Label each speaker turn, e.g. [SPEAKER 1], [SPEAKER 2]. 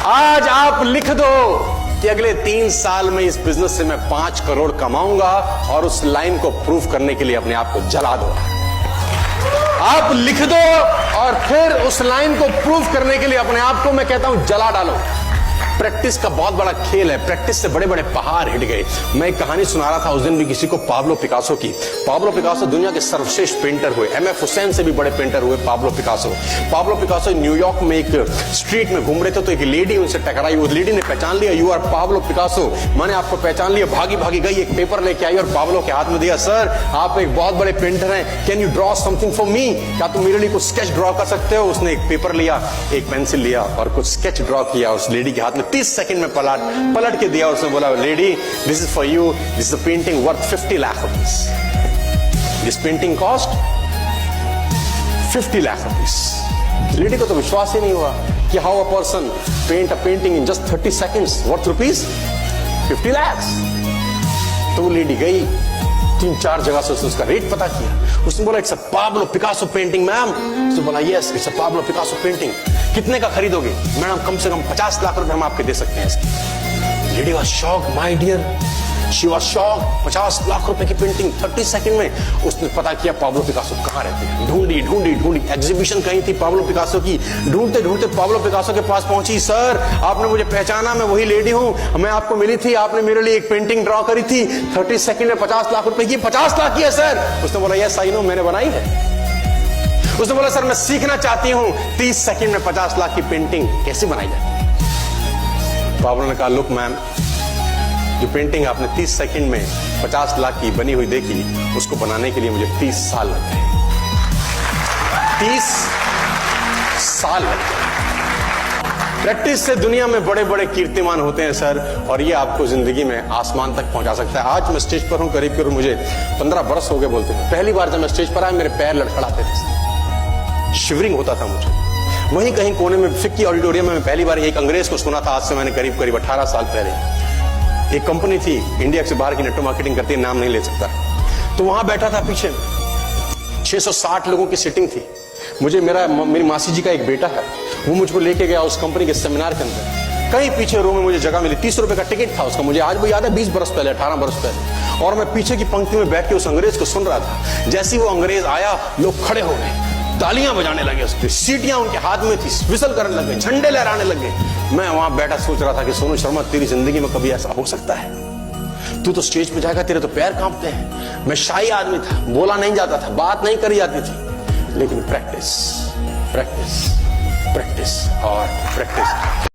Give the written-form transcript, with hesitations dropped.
[SPEAKER 1] आज आप लिख दो कि अगले 3 साल में इस बिजनेस से मैं 5 करोड़ कमाऊंगा, और उस लाइन को प्रूव करने के लिए अपने आप को जला दो। आप लिख दो और फिर उस लाइन को प्रूव करने के लिए अपने आप को मैं कहता हूं जला डालो। प्रैक्टिस का बहुत बड़ा खेल है। प्रैक्टिस से बड़े बड़े पहाड़ हिट गए। मैं एक कहानी सुना रहा था उस दिन भी किसी को, पाब्लो पिकासो की। पाब्लो पिकासो दुनिया के सर्वश्रेष्ठ पेंटर हुए। एमएफ हुसैन से भी बड़े पेंटर हुए Pablo Picasso. Pablo Picasso New York में एक स्ट्रीट में घूम रहे थे तो एक लेडी उनसे टकराई। उस लेडी ने पहचान लिया, यू आर पाब्लो पिकासो, मैंने आपको पहचान लिया। भागी भागी गई, एक पेपर लेके आई और पाब्लो के हाथ में दिया। सर, आप एक बहुत बड़े पेंटर हैं, can you draw something for me? क्या तुम मेरे लिए कुछ स्केच ड्रॉ कर सकते हो? उसने एक पेपर लिया, एक पेंसिल लिया और कुछ स्केच ड्रॉ किया उस लेडी के हाथ में। 30 सेकंड में पलट के दिया। उसने बोला, lady, this is for you, this is a painting worth 50 lakh rupees. This painting cost 50 lakh rupees. Lady को तो विश्वास ही नहीं हुआ कि how a person paint a painting in just 30 seconds worth rupees 50 lakh. तो वो लेडी गई, 3-4 जगह से उसने उसका रेट पता किया। उसने बोला, it's a Pablo Picasso painting ma'am. उसने बोला, yes, it's a Pablo Picasso painting. कितने का खरीदोगे? मैडम, कम से कम 50 लाख रुपए हम आपके दे सकते हैं इसके। Lady was shocked, my dear, she was shocked. 50 lakh रुपए की पेंटिंग 30 सेकंड में। उसने पता किया पाब्लो पिकासो कहां रहते हैं। ढूंढी ढूंढी ढूंढी, एग्जीबिशन कहीं थी पाब्लो पिकासो की। ढूंढते ढूंढते पाब्लो पिकासो के पास पहुंची। सर, आपने मुझे पहचाना, मैं वही लेडी हूं, मैं आपको मिली थी, आपने मेरे लिए एक पेंटिंग ड्रॉ करी थी 30 सेकंड में 50 लाख रुपए की। 50 लाख की है सर। उसने बोला, यस आई नो, मैंने बनाई है। उसने बोला, सर मैं सीखना चाहती हूं 30 सेकंड में 50 लाख की पेंटिंग कैसे बनाई जाती। पाब्लो ने कहा, लुक मैम, जो पेंटिंग आपने 30 सेकंड में 50 लाख की बनी हुई देखी, उसको बनाने के लिए मुझे 30 साल लग गए। 30 साल लग गए। प्रैक्टिस से दुनिया में बड़े बड़े कीर्तिमान होते हैं सर, और ये आपको जिंदगी में आसमान तक पहुंचा सकता है। आज मैं स्टेज पर हूं, करीब करीब मुझे 15 बरस हो गए बोलते हैं। पहली बार जब मैं स्टेज पर आया, मेरे पैर लड़खड़ाते थे, शिवरिंग होता था मुझे। वहीं कहीं कोने में फिक्की ऑडिटोरियम में मैं पहली बार एक अंग्रेज को सुना था। आज से मैंने करीब करीब 18 साल पहले। एक कंपनी थी इंडिया से बाहर की, नेटवर्क मार्केटिंग करती है, नाम नहीं ले सकता। तो वहां बैठा था, पीछे 660 लोगों की सीटिंग थी। मुझे मेरी मासी जी का एक बेटा है, वो मुझको लेके गया उस कंपनी के सेमिनार के अंदर। कहीं पीछे रो में मुझे जगह मिली। 30 रुपए का टिकट था उसका, मुझे आज भी याद है, 20 बरस पहले, 18 बरस पहले। और मैं पीछे की पंक्ति में बैठ के उस अंग्रेज को सुन रहा था। जैसे ही वो अंग्रेज आया, लोग खड़े हो गए, तालियां बजाने लगे, उसकी सीटियां उनके हाथ में थी, विसल करने लगे, झंडे लहराने लगे। मैं वहां बैठा सोच रहा था कि सोनू शर्मा, तेरी जिंदगी में कभी ऐसा हो सकता है? तू तो स्टेज पे जाएगा, तेरे तो पैर कांपते हैं। मैं शाही आदमी था, बोला नहीं जाता था, बात नहीं करी जाती थी, लेकिन प्रैक्टिस प्रैक्टिस प्रैक्टिस और प्रैक्टिस।